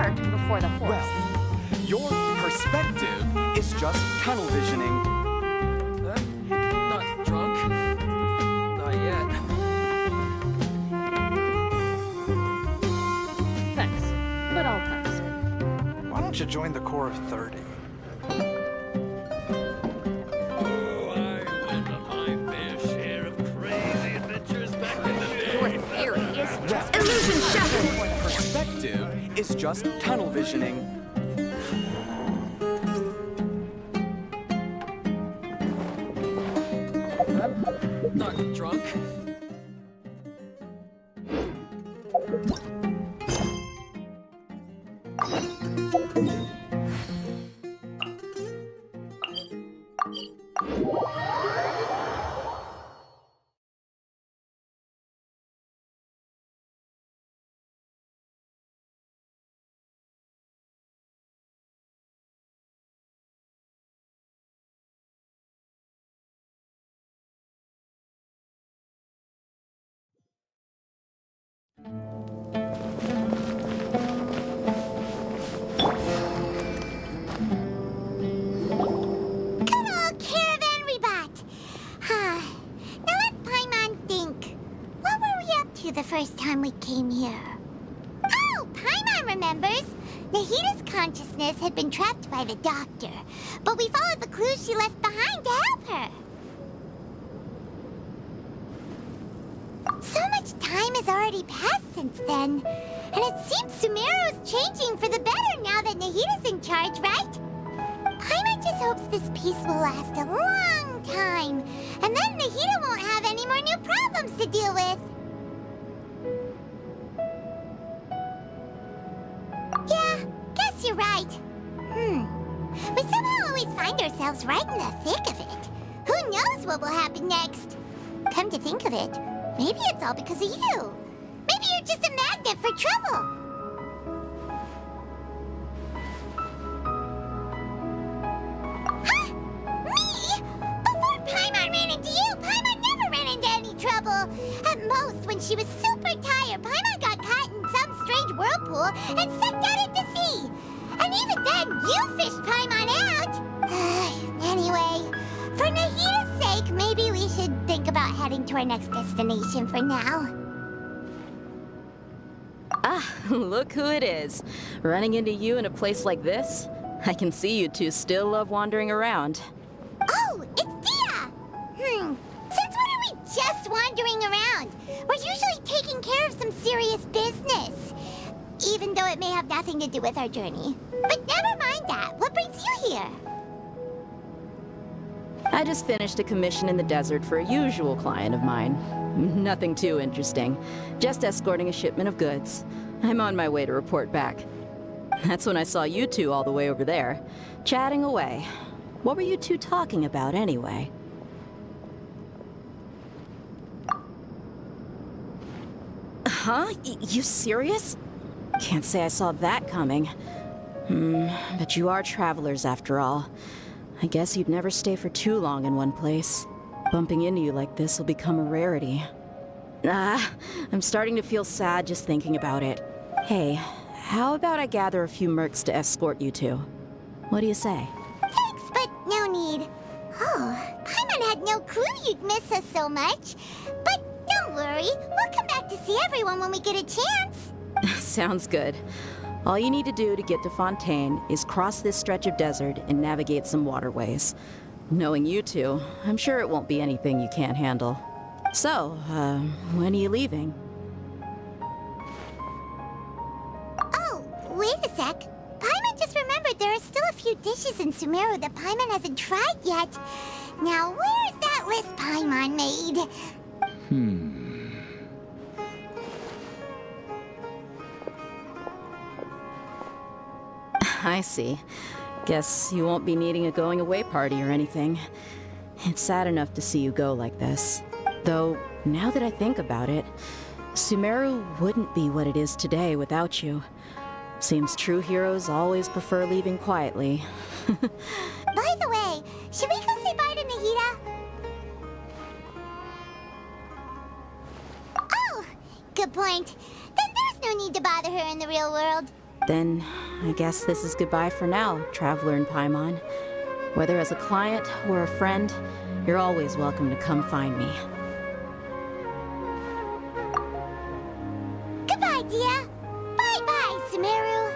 cart before the horse. Well, your perspective is just tunnel visioning. Not drunk. Not yet. Thanks, but I'll pass. Why don't you join the Corps of 30? Your theory is just illusion shattered. Perspective is just tunnel visioning. Not drunk. The first time we came here. Oh, Paimon remembers. Nahita's consciousness had been trapped by the doctor, but we followed the clues she left behind to help her. So much time has already passed since then, and it seems Sumeru's changing for the better now that Nahita's in charge, right? Paimon just hopes this peace will last a long time, and then Nahita won't have any more new problems to deal with. Yeah, guess you're right. We somehow always find ourselves right in the thick of it. Who knows what will happen next? Come to think of it, maybe it's all because of you. Maybe you're just a magnet for trouble. Huh? Me? Before Paimon ran into you, Paimon never ran into any trouble. At most, when she was super tired, Paimon got caught in some strange whirlpool and sucked out into sea. And even then, you fished Paimon out. Anyway, for Nahita's sake, maybe we should think about heading to our next destination for now. Ah, look who it is. Running into you in a place like this? I can see you two still love wandering around. Oh, it's Dia! Since when are we just wandering around? We're usually taking care of some serious business. Even though it may have nothing to do with our journey. But never mind that. What brings you here? I just finished a commission in the desert for a usual client of mine. Nothing too interesting. Just escorting a shipment of goods. I'm on my way to report back. That's when I saw you two all the way over there, chatting away. What were you two talking about anyway? Huh? You serious? Can't say I saw that coming. But you are travelers after all. I guess you'd never stay for too long in one place. Bumping into you like this will become a rarity. I'm starting to feel sad just thinking about it. Hey, how about I gather a few mercs to escort you two? What do you say? Thanks, but no need. Oh, Paimon had no clue you'd miss us so much. But don't worry, we'll come back to see everyone when we get a chance. Sounds good. All you need to do to get to Fontaine is cross this stretch of desert and navigate some waterways. Knowing you two, I'm sure it won't be anything you can't handle. So, when are you leaving? Oh, wait a sec. Paimon just remembered there are still a few dishes in Sumeru that Paimon hasn't tried yet. Now, where's that list Paimon made? I see. Guess you won't be needing a going-away party or anything. It's sad enough to see you go like this. Though, now that I think about it, Sumeru wouldn't be what it is today without you. Seems true heroes always prefer leaving quietly. By the way, should we go say bye to Nahita? Oh, good point. Then there's no need to bother her in the real world. Then, I guess this is goodbye for now, traveler in Paimon. Whether as a client or a friend, you're always welcome to come find me. Goodbye, Dia. Bye-bye, Sumeru.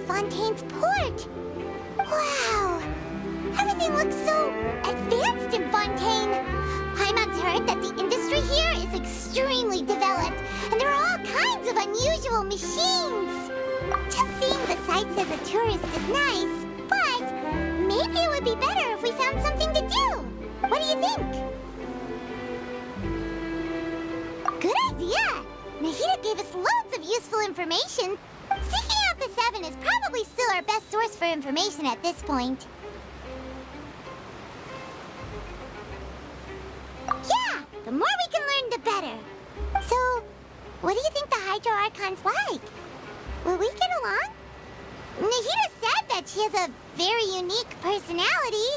Fontaine's port. Wow! Everything looks so advanced in Fontaine. Paimon's heard that the industry here is extremely developed, and there are all kinds of unusual machines. Just seeing the sights as a tourist is nice, but maybe it would be better if we found something to do. What do you think? Good idea! Nahida gave us loads of useful information. Seeking out the Seven is probably still our best source for information at this point. Yeah! The more we can learn, the better. So, what do you think the Hydro Archon's like? Will we get along? Nahida said that she has a very unique personality.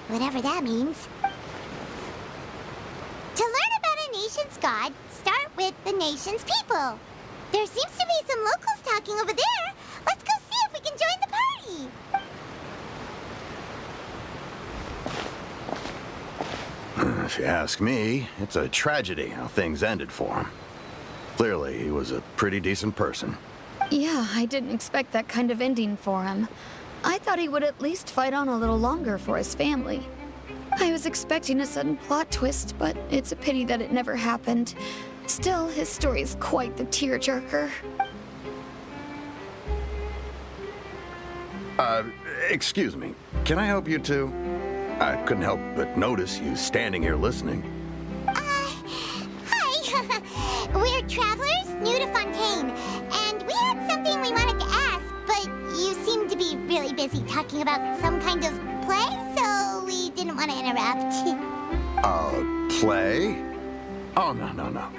Whatever that means. God, start with the nation's people. There seems to be some locals talking over there. Let's go see if we can join the party. If you ask me, it's a tragedy how things ended for him. Clearly, he was a pretty decent person. Yeah, I didn't expect that kind of ending for him. I thought he would at least fight on a little longer for his family. I was expecting a sudden plot twist, but it's a pity that it never happened. Still, his story is quite the tearjerker. Excuse me. Can I help you too? I couldn't help but notice you standing here listening. Hi. We're travelers new to Fontaine, and we had something we wanted to ask, but you seem to be really busy talking about some kind of play, so we didn't want to interrupt. Play? Oh, no.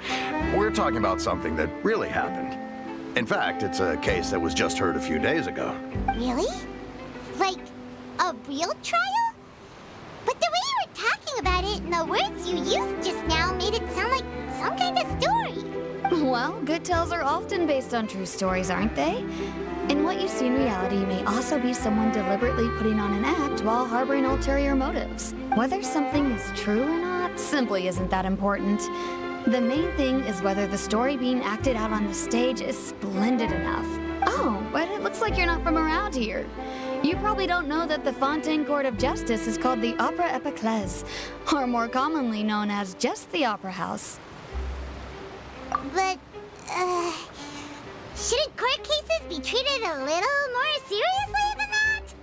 We're talking about something that really happened. In fact, it's a case that was just heard a few days ago. Really? Like a real trial? But the way you were talking about it and the words you used just now made it sound like some kind of story. Well, good tales are often based on true stories, aren't they? And what you see in reality may also be someone deliberately putting on an act while harboring ulterior motives. Whether something is true or not simply isn't that important. The main thing is whether the story being acted out on the stage is splendid enough. Oh, but it looks like you're not from around here. You probably don't know that the Fontaine Court of Justice is called the Opera Epiclese, or more commonly known as just the Opera House. But, shouldn't court cases be treated a little more seriously than that?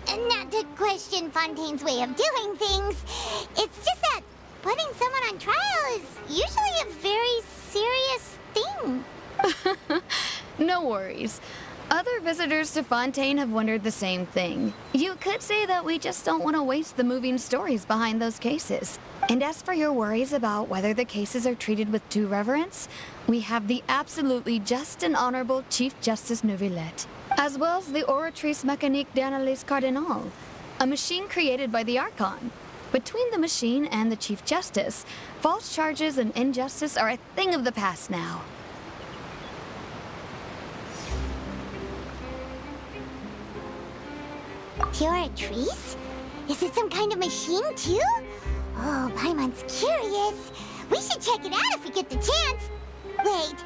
And not to question Fontaine's way of doing things, it's just that putting someone on trial is usually a very serious thing. No worries. Other visitors to Fontaine have wondered the same thing. You could say that we just don't want to waste the moving stories behind those cases. And as for your worries about whether the cases are treated with due reverence, we have the absolutely just and honorable Chief Justice Neuvillette, as well as the Oratrice Mécanique d'Analyse Cardinal, a machine created by the Archon. Between the machine and the Chief Justice, false charges and injustice are a thing of the past now. Oratrice? Is it some kind of machine, too? Oh, Paimon's curious. We should check it out if we get the chance. Wait,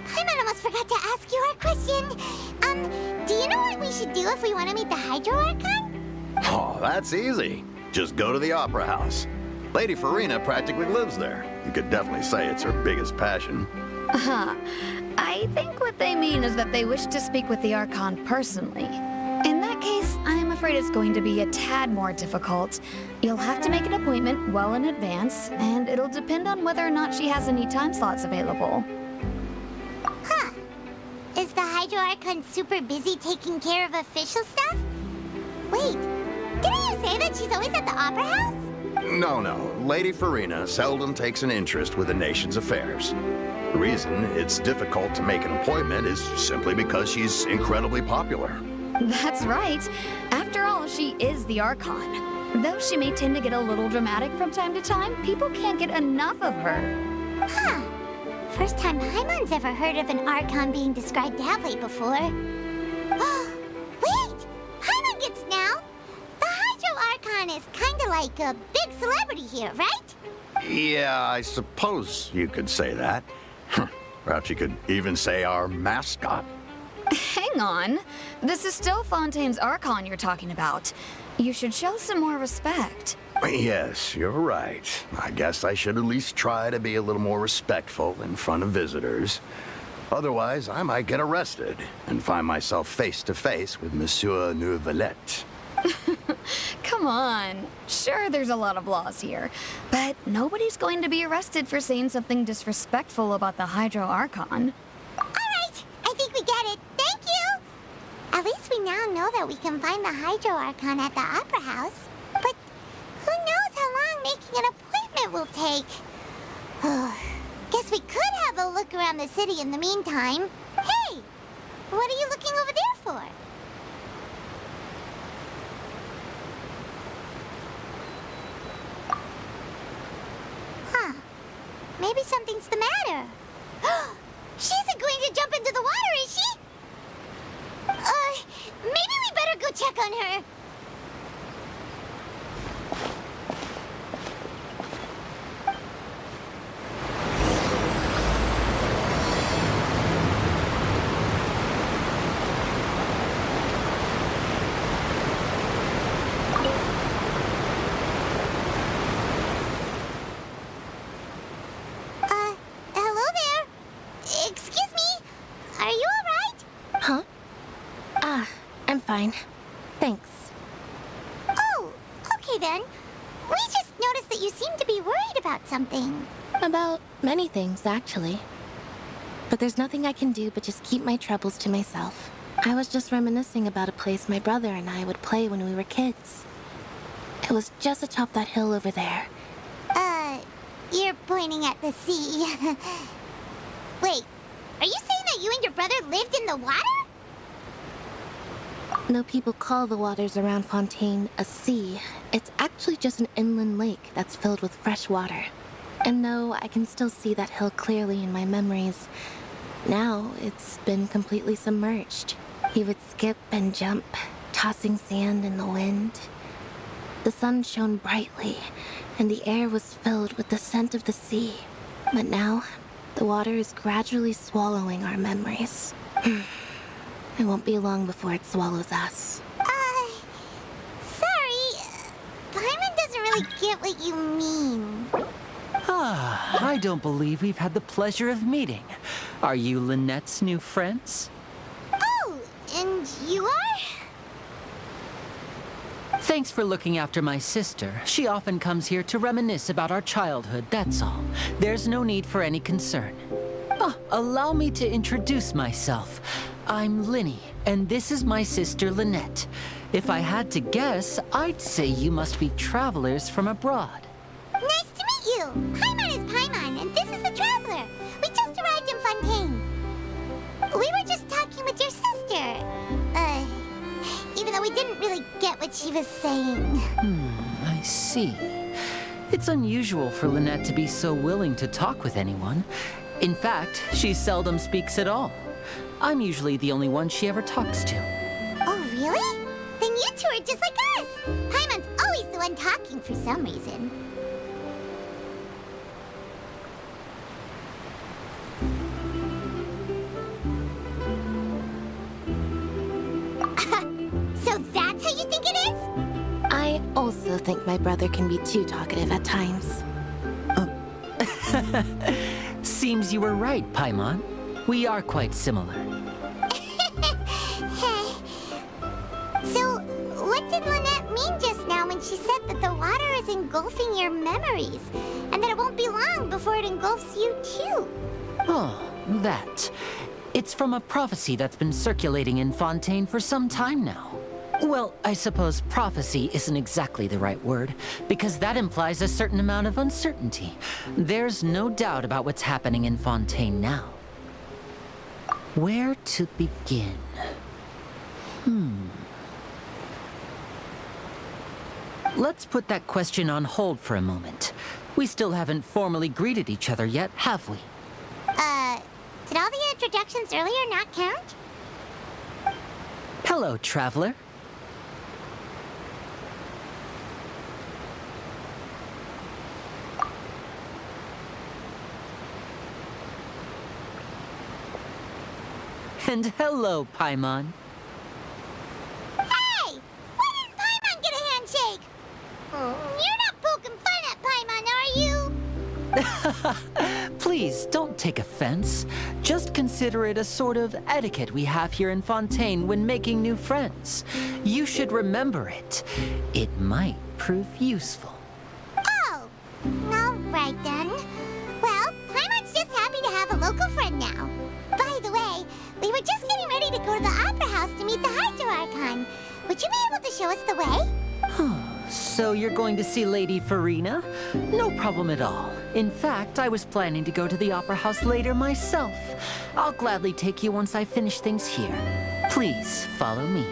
Paimon almost forgot to ask you our question. Do you know what we should do if we want to meet the Hydro Archon? Oh, that's easy. Just go to the Opera House. Lady Farina practically lives there. You could definitely say it's her biggest passion. I think what they mean is that they wish to speak with the Archon personally. In that case, I'm afraid it's going to be a tad more difficult. You'll have to make an appointment well in advance, and it'll depend on whether or not she has any time slots available. Huh. Is the Hydro Archon super busy taking care of official stuff? Wait, didn't you say that she's always at the Opera House? No. Lady Farina seldom takes an interest with the nation's affairs. The reason it's difficult to make an appointment is simply because she's incredibly popular. That's right. After all, she is the Archon. Though she may tend to get a little dramatic from time to time, people can't get enough of her. Huh. First time Paimon's ever heard of an Archon being described that way before. Wait! Paimon gets now! The Hydro Archon is kinda like a big celebrity here, right? Yeah, I suppose you could say that. Perhaps you could even say our mascot. Hang on. This is still Fontaine's Archon you're talking about. You should show some more respect. Yes, you're right. I guess I should at least try to be a little more respectful in front of visitors. Otherwise, I might get arrested and find myself face to face with Monsieur Neuvillette. Come on. Sure, there's a lot of laws here, but nobody's going to be arrested for saying something disrespectful about the Hydro Archon. Alright, I think we get it. Thank you! At least we now know that we can find the Hydro Archon at the Opera House. But who knows how long making an appointment will take? Guess we could have a look around the city in the meantime. Hey! What are you looking over there for? maybe something's the matter. She isn't going to jump into the water, is she? Maybe we better go check on her. Hello there. Excuse me. Are you alright? Huh? I'm fine. Thanks. Oh, okay then. We just noticed that you seem to be worried about something. About many things, actually. But there's nothing I can do but just keep my troubles to myself. I was just reminiscing about a place my brother and I would play when we were kids. It was just atop that hill over there. You're pointing at the sea. Wait, are you saying that you and your brother lived in the water? No people call the waters around Fontaine a sea. It's actually just an inland lake that's filled with fresh water. And no, I can still see that hill clearly in my memories. Now, it's been completely submerged. He would skip and jump, tossing sand in the wind. The sun shone brightly, and the air was filled with the scent of the sea. But now, the water is gradually swallowing our memories. It won't be long before it swallows us. Sorry. Paimon doesn't really get what you mean. I don't believe we've had the pleasure of meeting. Are you Lynette's new friends? Oh, and you are? Thanks for looking after my sister. She often comes here to reminisce about our childhood, that's all. There's no need for any concern. Allow me to introduce myself. I'm Linny, and this is my sister Lynette. If I had to guess, I'd say you must be travelers from abroad. Nice to meet you. Paimon is Paimon, and this is the Traveler. We just arrived in Fontaine. We were just talking with your sister. Even though we didn't really get what she was saying. I see. It's unusual for Lynette to be so willing to talk with anyone. In fact, she seldom speaks at all. I'm usually the only one she ever talks to. Oh, really? Then you two are just like us. Paimon's always the one talking for some reason. So that's how you think it is? I also think my brother can be too talkative at times. Seems you were right, Paimon. We are quite similar. So, what did Lynette mean just now when she said that the water is engulfing your memories, and that it won't be long before it engulfs you too? Oh, that. It's from a prophecy that's been circulating in Fontaine for some time now. Well, I suppose prophecy isn't exactly the right word, because that implies a certain amount of uncertainty. There's no doubt about what's happening in Fontaine now. Where to begin? Let's put that question on hold for a moment. We still haven't formally greeted each other yet, have we? Did all the introductions earlier not count? Hello, Traveler. And hello, Paimon. Hey! Why didn't Paimon get a handshake? You're not poking fun at Paimon, are you? Please, don't take offense. Just consider it a sort of etiquette we have here in Fontaine when making new friends. You should remember it. It might prove useful. Oh, all right then. Well, Paimon's just happy to have a local friend now. By the way, we were just getting ready to go to the Opera House to meet the Hydro Archon. Would you be able to show us the way? So you're going to see Lady Farina? No problem at all. In fact, I was planning to go to the Opera House later myself. I'll gladly take you once I finish things here. Please follow me.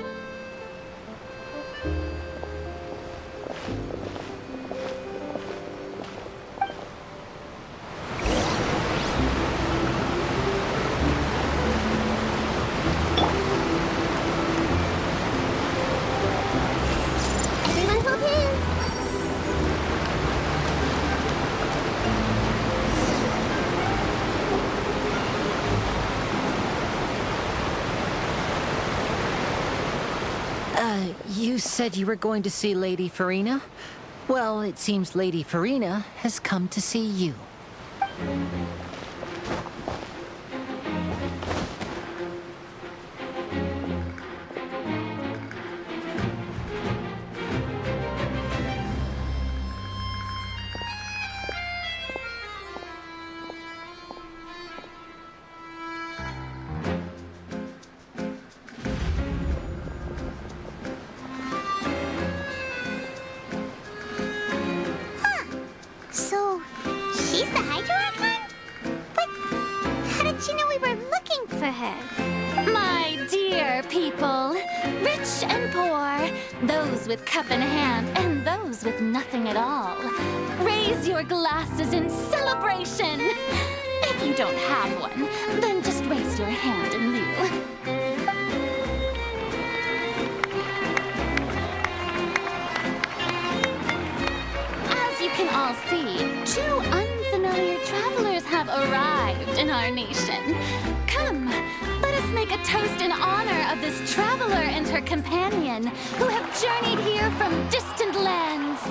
said you were going to see Lady Farina? Well, it seems Lady Farina has come to see you. So, she's the Hydro Archon? But how did she know we were looking for her? My dear people, rich and poor, those with cup in hand and those with nothing at all, raise your glasses in celebration. If you don't have one, then just raise your hand in lieu. As you can all see, two unfamiliar travelers have arrived in our nation. Come, let us make a toast in honor of this traveler and her companion who have journeyed here from distant lands.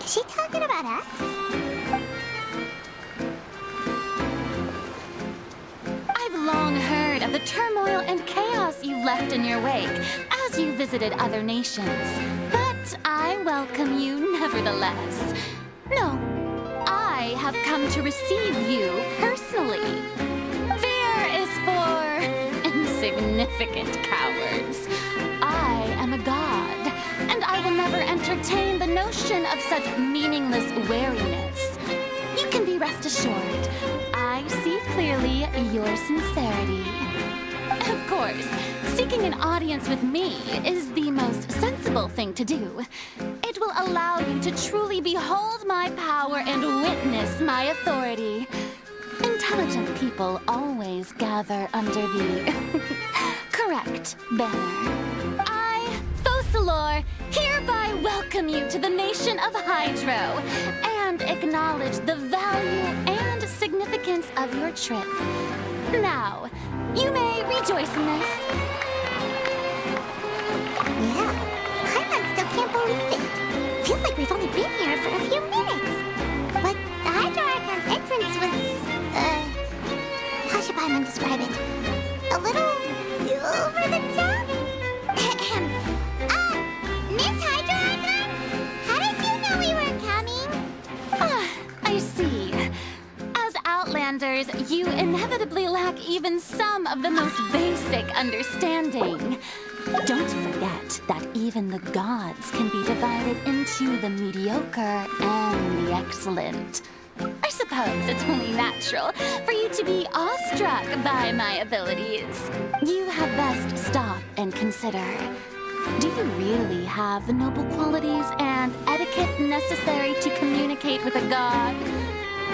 Is she talking about us? I've long heard of the turmoil and chaos you left in your wake as you visited other nations, but I welcome you nevertheless. No, I have come to receive you personally. Fear is for insignificant cowards. I am a god, and I will never entertain the notion of such meaningless wariness. You can be rest assured, I see clearly your sincerity. Of course, seeking an audience with me is the most sensible thing to do. It will allow you to truly behold my power and witness my authority. Intelligent people always gather under the correct banner. I, Focalor, hereby welcome you to the nation of Hydro and acknowledge the value and significance of your trip. Now, you may rejoice in this. Yeah, Paimon still can't believe it. Feels like we've only been here for a few minutes. But the Hydro Archon's entrance was, how should Paimon describe it? A little over the top? Miss Hydro Archon? How did you know we were coming? I see. As Outlanders, you inevitably lack even some of the most basic understanding. Don't forget that even the gods can be divided into the mediocre and the excellent. I suppose it's only natural for you to be awestruck by my abilities. You had best stop and consider. Do you really have the noble qualities and etiquette necessary to communicate with a god?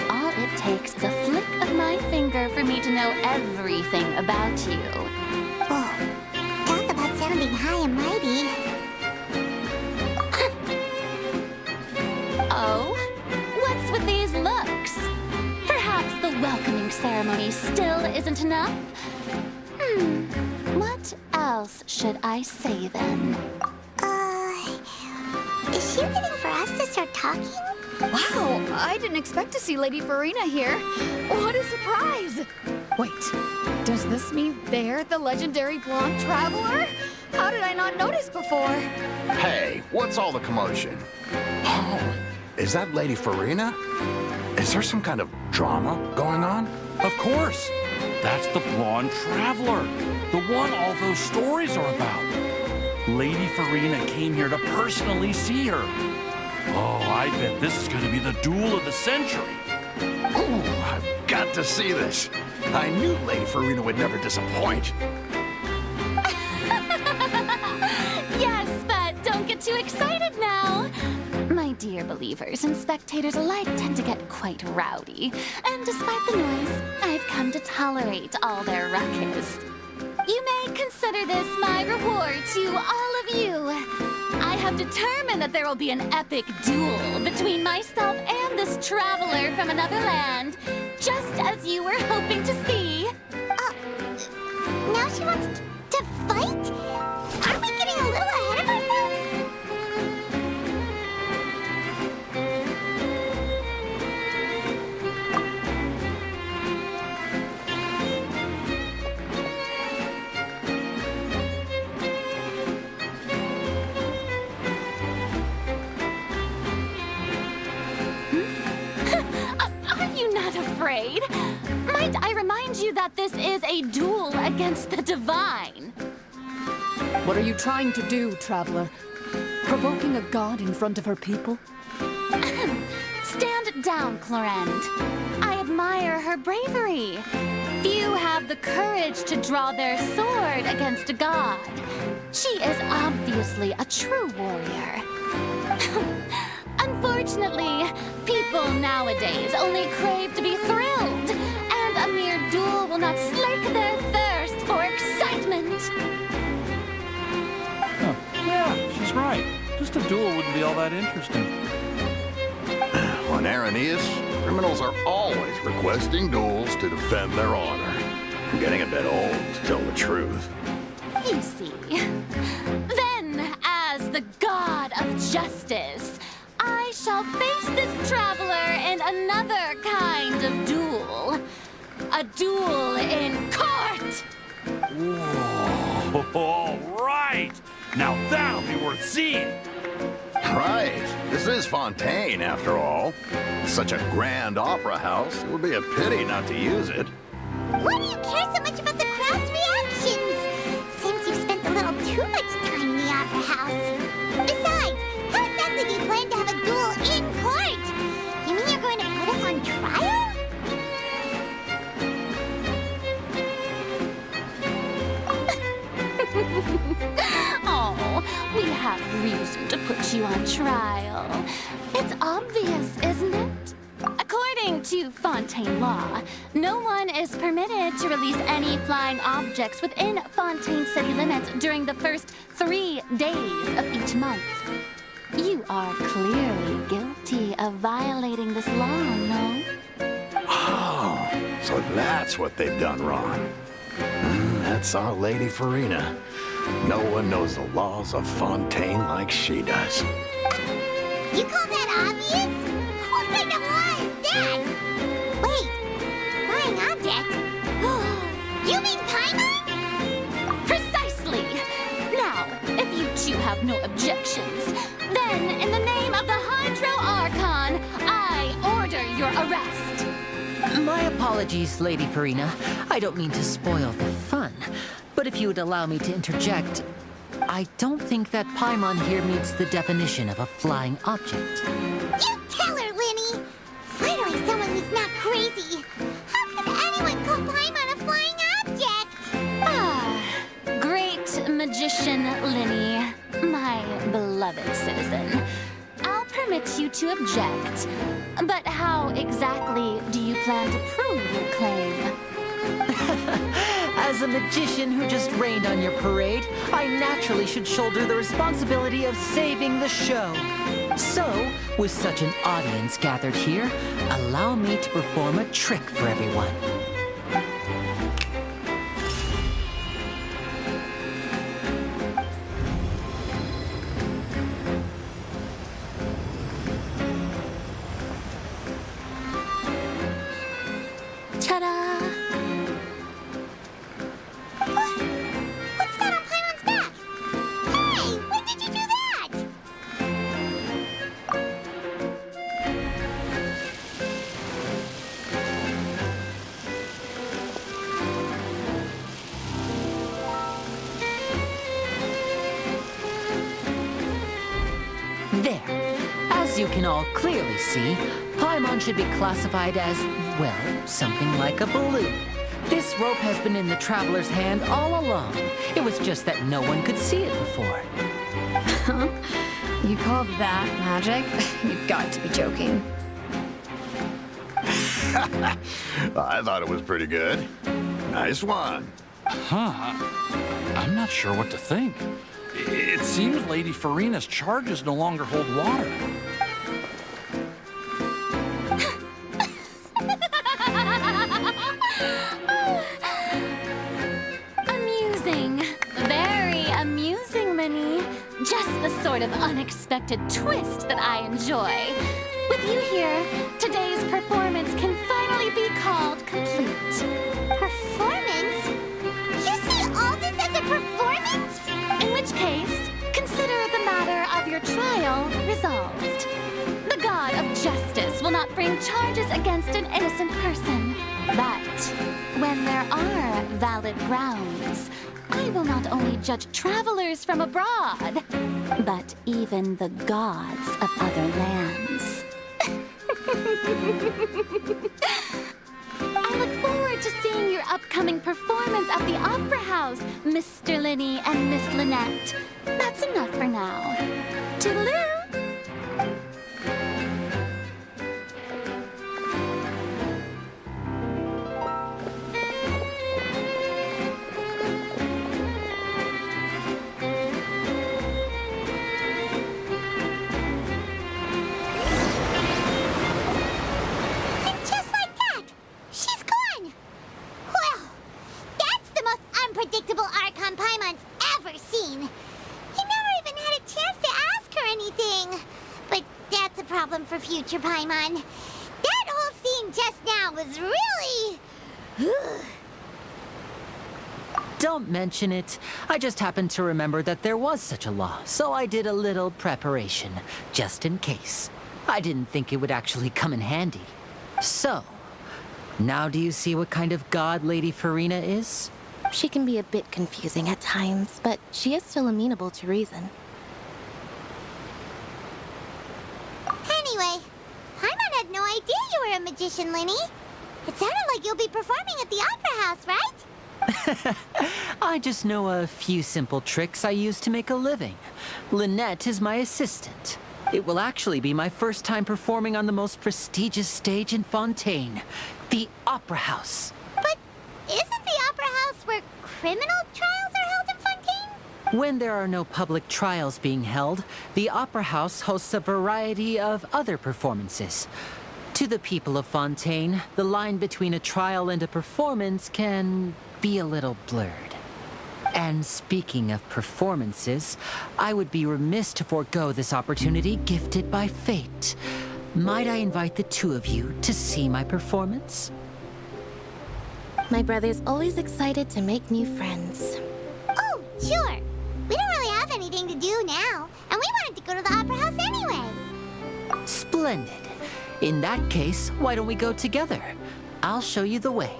All it takes is a flick of my finger for me to know everything about you. Whoa, talk about sounding high and mighty. Oh? What's with these looks? Perhaps the welcoming ceremony still isn't enough? What else should I say then? Is she waiting for us to start talking? Wow, I didn't expect to see Lady Farina here. What a surprise! Wait, does this mean they're the legendary blonde traveler? How did I not notice before? Hey, what's all the commotion? Oh, is that Lady Farina? Is there some kind of drama going on? Of course. That's the blonde traveler. The one all those stories are about. Lady Farina came here to personally see her. Oh, I bet this is going to be the duel of the century. Ooh, I've got to see this. I knew Lady Farina would never disappoint. Yes, but don't get too excited now. My dear believers and spectators alike tend to get quite rowdy. And despite the noise, I've come to tolerate all their ruckus. You may consider this my reward to all of you. I have determined that there will be an epic duel between myself and this traveler from another land. just as you were hoping to see. Now she wants to fight? Aren't we getting a little ahead of ourselves? Are you not afraid? Might I remind you that this is a duel against the divine? What are you trying to do, Traveler? Provoking a god in front of her people? Stand down, Clorend. I admire her bravery. Few have the courage to draw their sword against a god. She is obviously a true warrior. Unfortunately, people nowadays only crave to be thrilled, and a mere duel will not slake their thirst for excitement. Huh. Yeah, she's right. Just a duel wouldn't be all that interesting. On Araneus, criminals are always requesting duels to defend their honor. I'm getting a bit old, to tell the truth. You see. Then, as the god of justice, I shall face this traveler in another kind of duel. A duel in court! Whoa, all right! Now that'll be worth seeing! Right. This is Fontaine, after all. It's such a grand opera house, it would be a pity not to use it. Why do you care so much about the crowd's reactions? Seems you've spent a little too much time in the opera house. Besides, how exactly do you plan to have a duel in court? You mean you're going to put us on trial? Oh, we have reason to put you on trial. It's obvious, isn't it? According to Fontaine law, no one is permitted to release any flying objects within Fontaine city limits during the first 3 days of each month. You are clearly guilty of violating this law, no? Oh, so that's what they've done wrong. That's our Lady Farina. No one knows the laws of Fontaine like she does. You call that obvious? What kind of law is that? Wait, flying object? You mean Paimon? Precisely! Now, if you two have no objections, then in the name of the Hydro Archon, I order your arrest. My apologies, Lady Farina. I don't mean to spoil the fun. But if you would allow me to interject, I don't think that Paimon here meets the definition of a flying object. You tell her, Linny! Finally someone who's not crazy. How could anyone call Paimon a flying object? Ah, great magician Linny, my beloved citizen. I'll permit you to object, but how exactly do you plan to prove your claim? As a magician who just rained on your parade, I naturally should shoulder the responsibility of saving the show. So, with such an audience gathered here, allow me to perform a trick for everyone. Ta-da! What's that on Paimon's back? Hey, when did you do that? There. As you can all clearly see, Paimon should be classified as, well, something like a balloon. This rope has been in the Traveler's hand all along. It was just that no one could see it before. You call that magic? You've got to be joking. I thought it was pretty good. Nice one. Huh. I'm not sure what to think. It seems Lady Farina's charges no longer hold water. Just the sort of unexpected twist that I enjoy. With you here, today's performance can finally be called complete. Performance? You see all this as a performance? In which case, consider the matter of your trial resolved. The god of justice will not bring charges against an innocent person. But when there are valid grounds, I will not only judge travelers from abroad, but even the gods of other lands. I look forward to seeing your upcoming performance at the Opera House, Mr. Linney and Miss Lynette. That's enough for now. Toodaloo! Unpredictable Archon Paimon's ever seen. He never even had a chance to ask her anything. But that's a problem for future Paimon. That whole scene just now was really... Don't mention it. I just happened to remember that there was such a law, so I did a little preparation, just in case. I didn't think it would actually come in handy. So, now do you see what kind of god Lady Farina is? She can be a bit confusing at times, but she is still amenable to reason. Anyway, Paimon had no idea you were a magician, Linny. It sounded like you'll be performing at the Opera House, right? I just know a few simple tricks I use to make a living. Lynette is my assistant. It will actually be my first time performing on the most prestigious stage in Fontaine, the Opera House. But isn't the Opera House where criminal trials are held in Fontaine? When there are no public trials being held, the Opera House hosts a variety of other performances. To the people of Fontaine, the line between a trial and a performance can be a little blurred. And speaking of performances, I would be remiss to forego this opportunity gifted by fate. Might I invite the two of you to see my performance? My brother's always excited to make new friends. Oh, sure. We don't really have anything to do now, and we wanted to go to the Opera House anyway. Splendid. In that case, why don't we go together? I'll show you the way.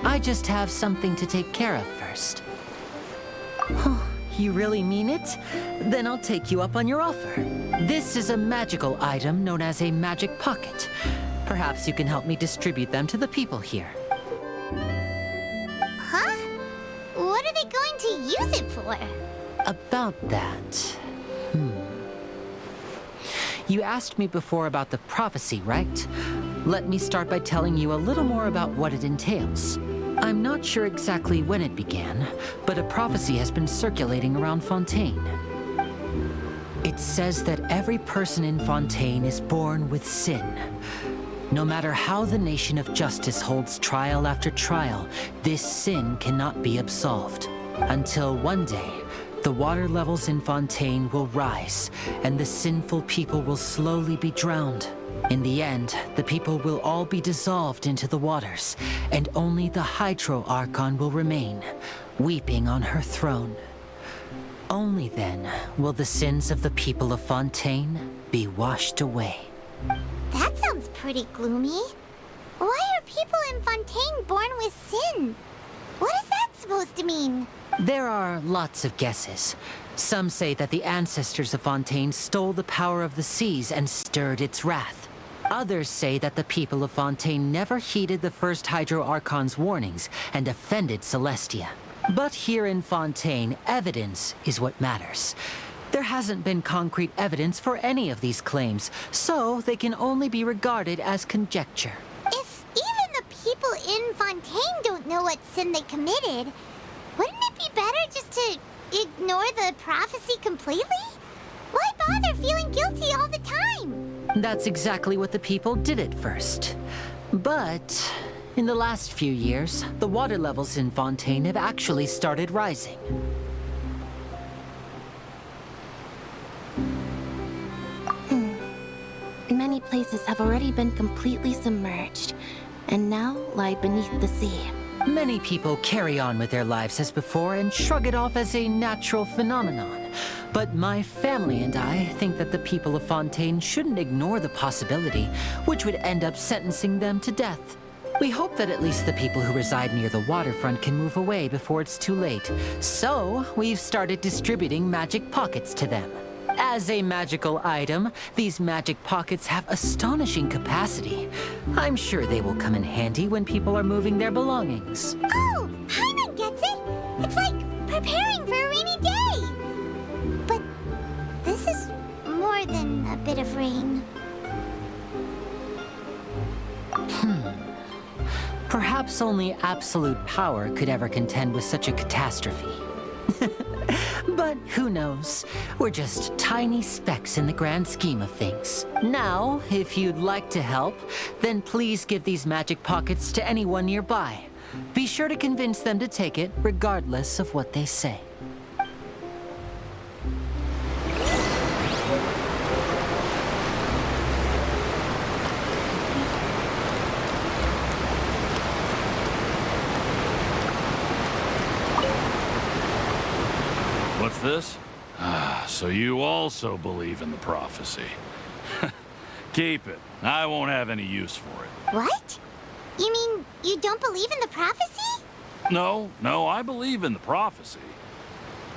I just have something to take care of first. Oh, you really mean it? Then I'll take you up on your offer. This is a magical item known as a magic pocket. Perhaps you can help me distribute them to the people here. Huh? What are they going to use it for? About that... You asked me before about the prophecy, right? Let me start by telling you a little more about what it entails. I'm not sure exactly when it began, but a prophecy has been circulating around Fontaine. It says that every person in Fontaine is born with sin. No matter how the nation of justice holds trial after trial, this sin cannot be absolved. Until one day, the water levels in Fontaine will rise, and the sinful people will slowly be drowned. In the end, the people will all be dissolved into the waters, and only the Hydro Archon will remain, weeping on her throne. Only then will the sins of the people of Fontaine be washed away. That sounds pretty gloomy. Why are people in Fontaine born with sin? What is that supposed to mean? There are lots of guesses. Some say that the ancestors of Fontaine stole the power of the seas and stirred its wrath. Others say that the people of Fontaine never heeded the first Hydro Archon's warnings and offended Celestia. But here in Fontaine, evidence is what matters. There hasn't been concrete evidence for any of these claims, so they can only be regarded as conjecture. If even the people in Fontaine don't know what sin they committed, wouldn't it be better just to ignore the prophecy completely? Why bother feeling guilty all the time? That's exactly what the people did at first. But in the last few years, the water levels in Fontaine have actually started rising. places have already been completely submerged, and now lie beneath the sea. Many people carry on with their lives as before and shrug it off as a natural phenomenon. But my family and I think that the people of Fontaine shouldn't ignore the possibility, which would end up sentencing them to death. We hope that at least the people who reside near the waterfront can move away before it's too late. So, we've started distributing magic pockets to them. As a magical item, these magic pockets have astonishing capacity. I'm sure they will come in handy when people are moving their belongings. Oh, Paimon gets it! It's like preparing for a rainy day! But this is more than a bit of rain. Perhaps only absolute power could ever contend with such a catastrophe. But who knows? We're just tiny specks in the grand scheme of things. Now, if you'd like to help, then please give these magic pockets to anyone nearby. Be sure to convince them to take it, regardless of what they say. What's this? Ah, so you also believe in the prophecy. Keep it. I won't have any use for it. What? You mean you don't believe in the prophecy? No, I believe in the prophecy.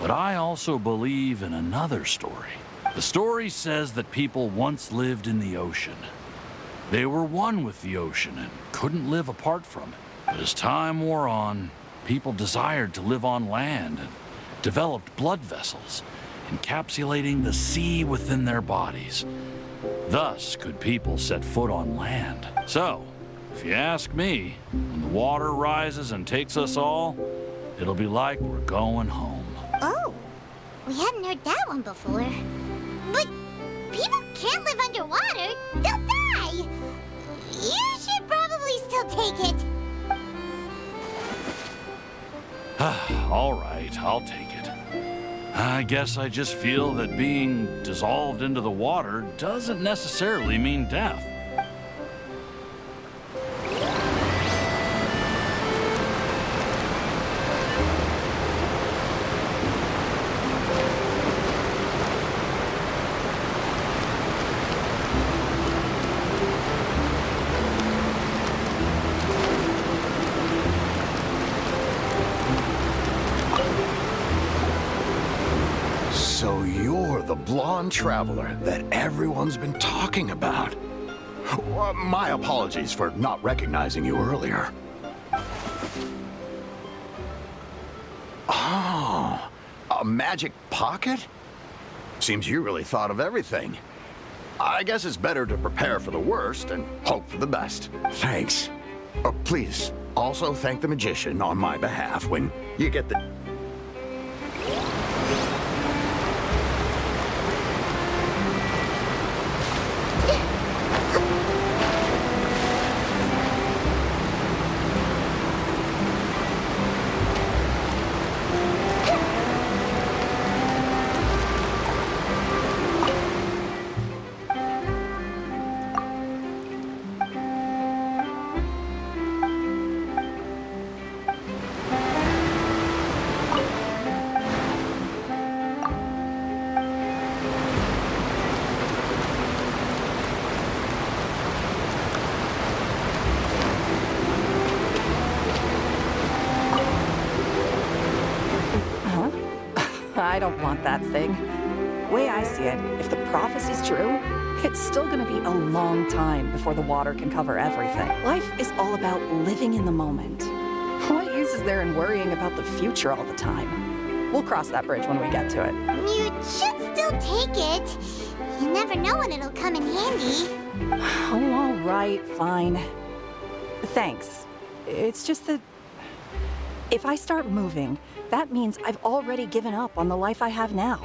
But I also believe in another story. The story says that people once lived in the ocean. They were one with the ocean and couldn't live apart from it. But as time wore on, people desired to live on land and developed blood vessels, encapsulating the sea within their bodies. Thus could people set foot on land. So, if you ask me, when the water rises and takes us all, it'll be like we're going home. Oh, we hadn't heard that one before. But people can't live underwater. They'll die. You should probably still take it. All right, I'll take it. I guess I just feel that being dissolved into the water doesn't necessarily mean death. So you're the blonde traveler that everyone's been talking about. My apologies for not recognizing you earlier. Oh, a magic pocket? Seems you really thought of everything. I guess it's better to prepare for the worst and hope for the best. Thanks. Please, also thank the magician on my behalf when you get the... I don't want that thing. Way I see it, if the prophecy's true, it's still gonna be a long time before the water can cover everything. Life is all about living in the moment. What use is there in worrying about the future all the time? We'll cross that bridge when we get to it. You should still take it. You never know when it'll come in handy. Oh, all right, fine. Thanks. It's just that if I start moving, that means I've already given up on the life I have now.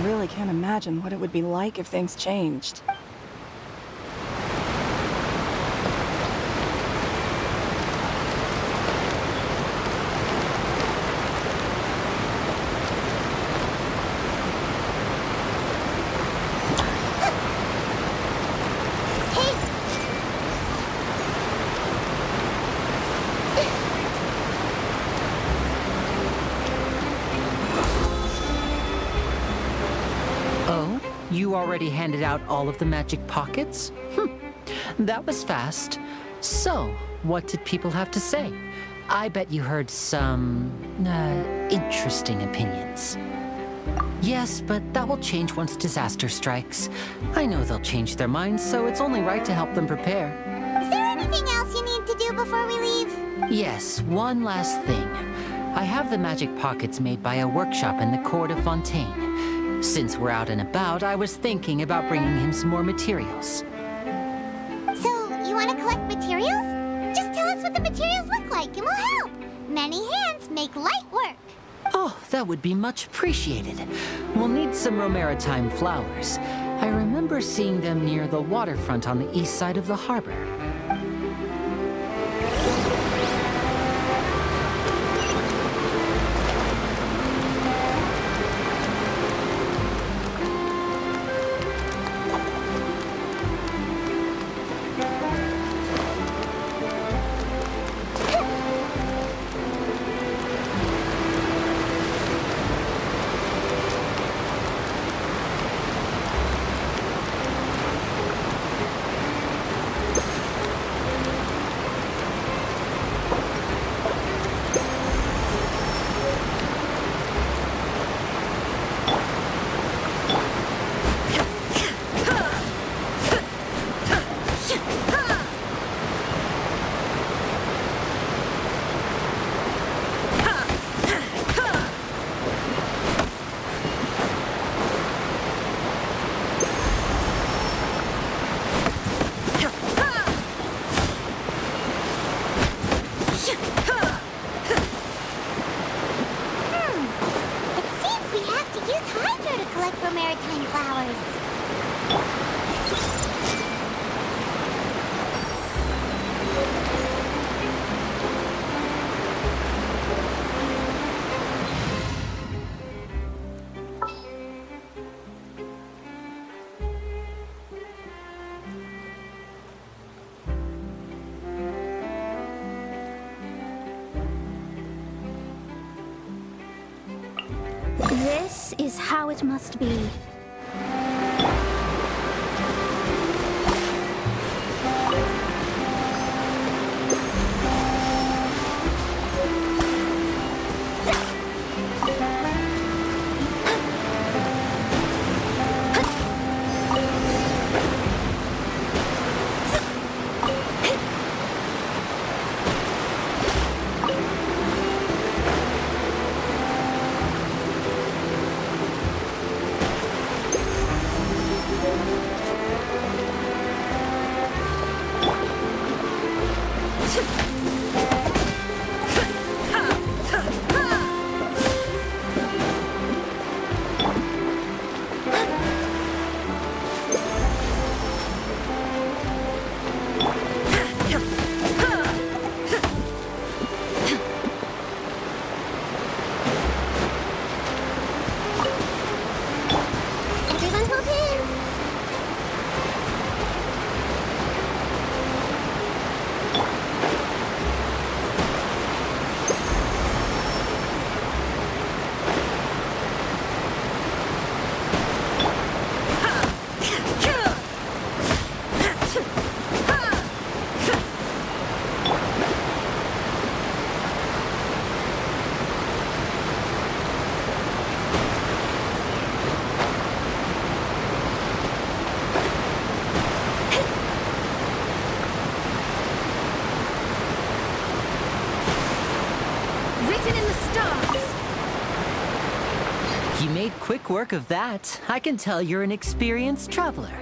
I really can't imagine what it would be like if things changed. Oh? You already handed out all of the magic pockets? That was fast. So, what did people have to say? I bet you heard some, interesting opinions. Yes, but that will change once disaster strikes. I know they'll change their minds, so it's only right to help them prepare. Is there anything else you need to do before we leave? Yes, one last thing. I have the magic pockets made by a workshop in the court of Fontaine. Since we're out and about, I was thinking about bringing him some more materials. So, you want to collect materials? Just tell us what the materials look like and we'll help. Many hands make light work. Oh, that would be much appreciated. We'll need some romaritime flowers. I remember seeing them near the waterfront on the east side of the harbor. Maritime flowers. This is how it must be. Quick work of that. I can tell you're an experienced traveler.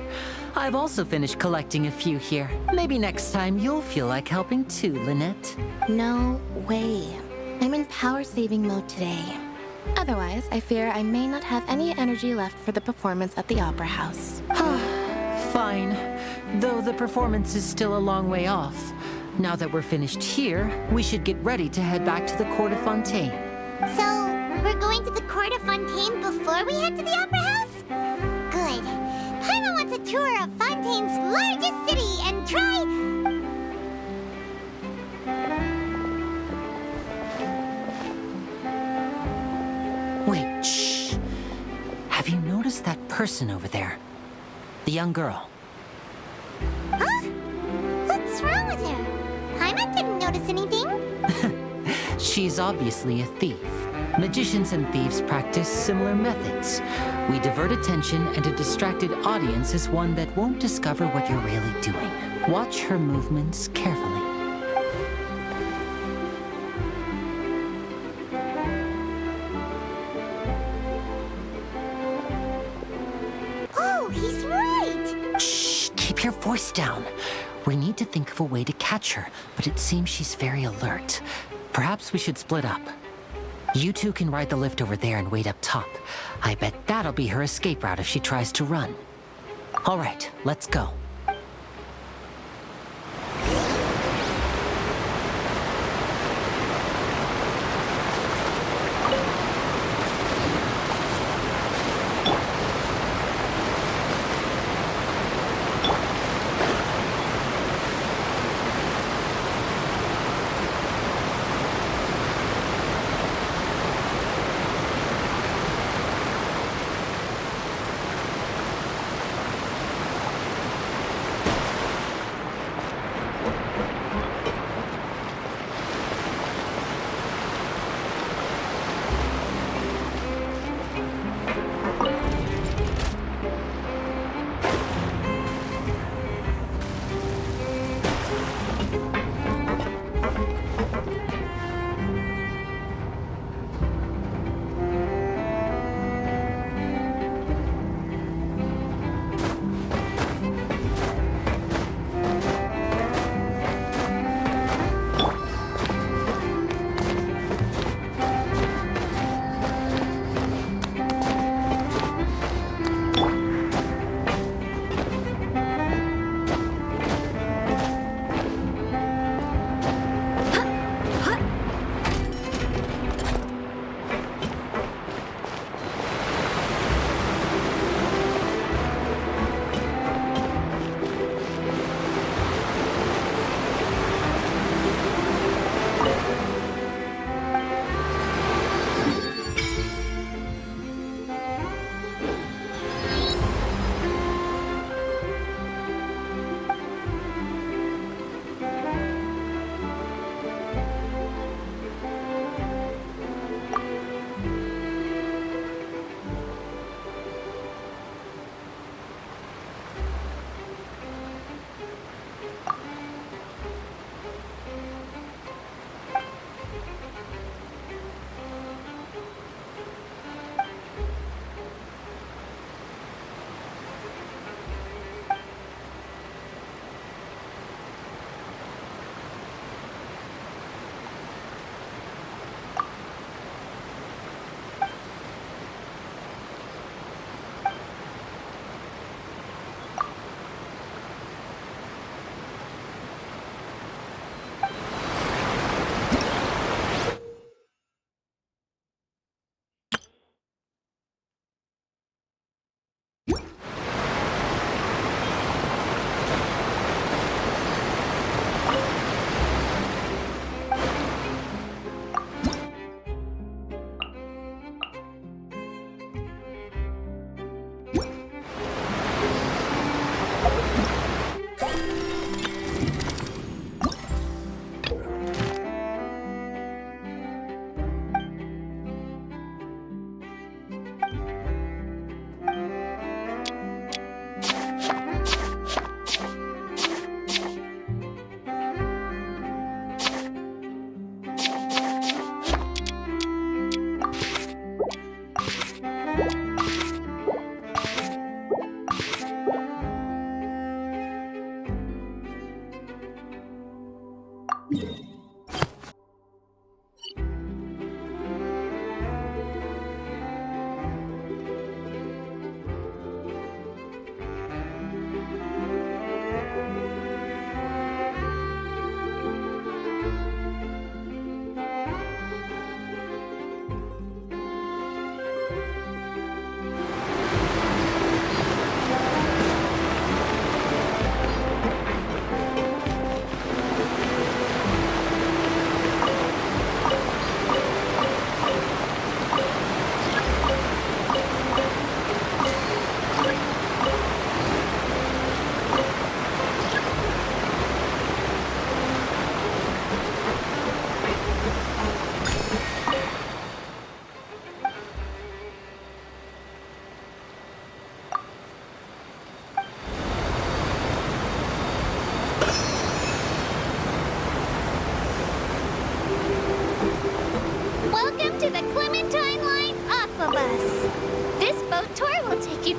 I've also finished collecting a few here. Maybe next time you'll feel like helping too, Lynette. No way. I'm in power saving mode today. Otherwise, I fear I may not have any energy left for the performance at the Opera House. Fine. Though the performance is still a long way off. Now that we're finished here, we should get ready to head back to the court of Fontaine. So, we're going to the court of Fontaine before we head to the Opera House? Good. Paimon wants a tour of Fontaine's largest city and try... Wait, shh. Have you noticed that person over there? The young girl. Huh? What's wrong with her? Paimon didn't notice anything. She's obviously a thief. Magicians and thieves practice similar methods. We divert attention, and a distracted audience is one that won't discover what you're really doing. Watch her movements carefully. Oh, he's right! Shh! Keep your voice down. We need to think of a way to catch her, but it seems she's very alert. Perhaps we should split up. You two can ride the lift over there and wait up top. I bet that'll be her escape route if she tries to run. All right, let's go.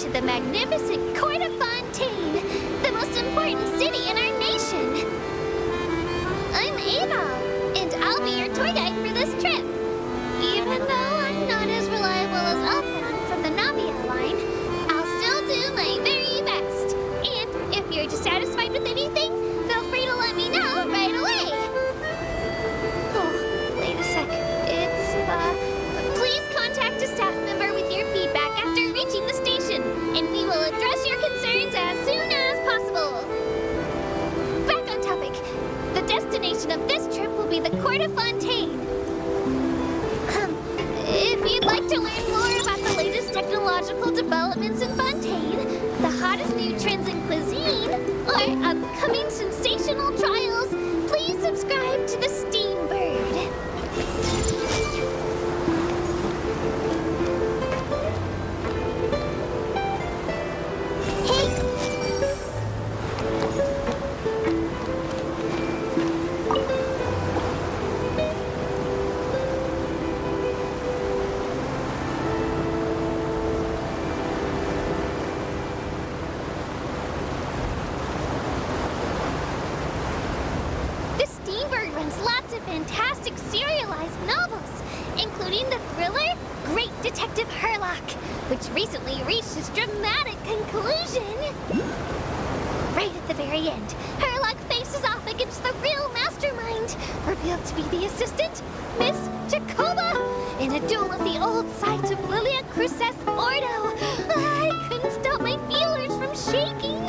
to the magnificent court of Fontaine, the most important city in our nation. I'm Ava, and I'll be your tour guide for this trip. Even though I'm not as reliable as Elfan from the Navia line, I'll still do my very best. And if you're dissatisfied with anything, feel free to let me know right away. Oh, wait a sec. Please contact a staff member with your feedback after reaching the station, and we will address your concerns as soon as possible. Back on topic. The destination of this trip will be the Court of Fontaine. If you'd like to learn more about the latest technological developments in Fontaine, the hottest new trends in cuisine, or upcoming sensational trials, please subscribe to the Steambird. Fantastic serialized novels, including the thriller Great Detective Herlock, which recently reached its dramatic conclusion. Right at the very end, Herlock faces off against the real mastermind, revealed to be the assistant, Miss Jacoba, in a duel at the old site of Lilia Cruces Ordo. I couldn't stop my feelers from shaking.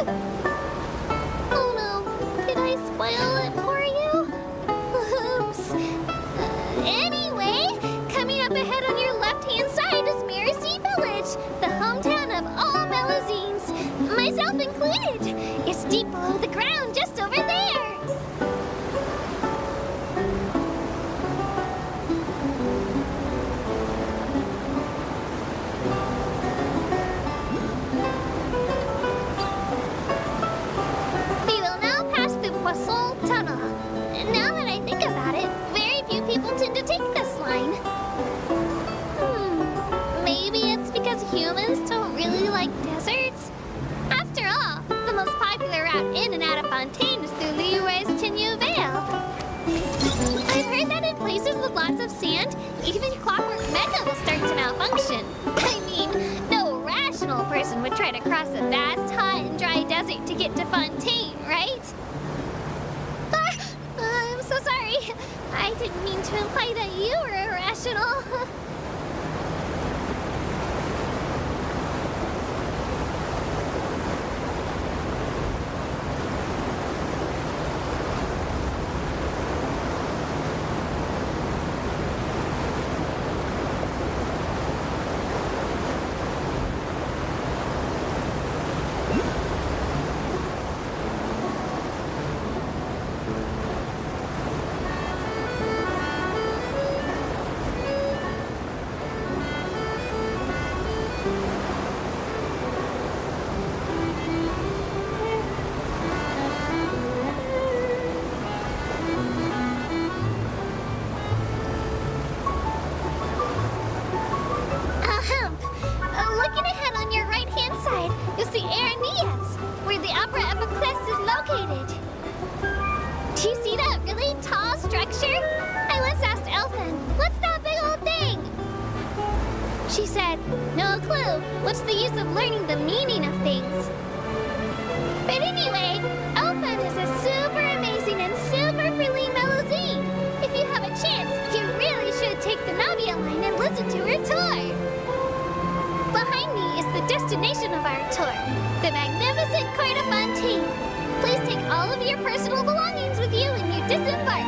Oh no, did I spoil it for you? Anyway, coming up ahead on your left-hand side is Mercy Village, the hometown of all Melusines, myself included. It's deep below the ground, just over there. We will now pass through Poisson Tunnel. Now that I think about it, people tend to take this line. Maybe it's because humans don't really like deserts? After all, the most popular route in and out of Fontaine is through Leroy's Tenue Vale. I've heard that in places with lots of sand, even Clockwork Mecca will start to malfunction. I mean, no rational person would try to cross a vast, hot, and dry desert to get to Fontaine, right? I'm so sorry. I didn't mean to imply that you were irrational. She said, no clue. What's the use of learning the meaning of things? But anyway, Elfan is a super amazing and super friendly Melusine. If you have a chance, you really should take the Navia line and listen to her tour. Behind me is the destination of our tour, the magnificent Court of Fontaine. Please take all of your personal belongings with you when you disembark.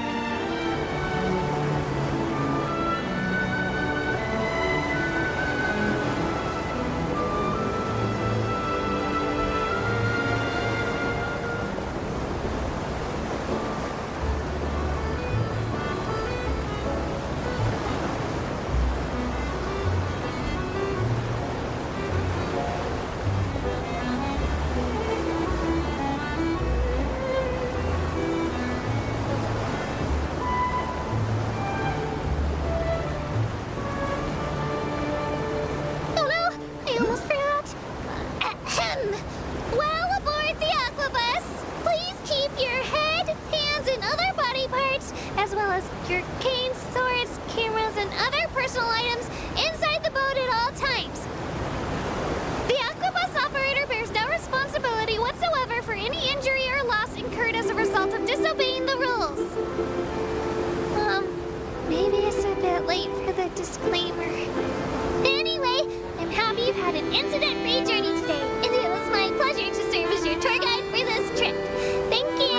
obeying the rules. Maybe it's a bit late for the disclaimer. Anyway, I'm happy you've had an incident-free journey today, and it was my pleasure to serve as your tour guide for this trip. Thank you!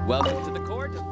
Welcome to the court of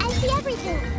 I see everything.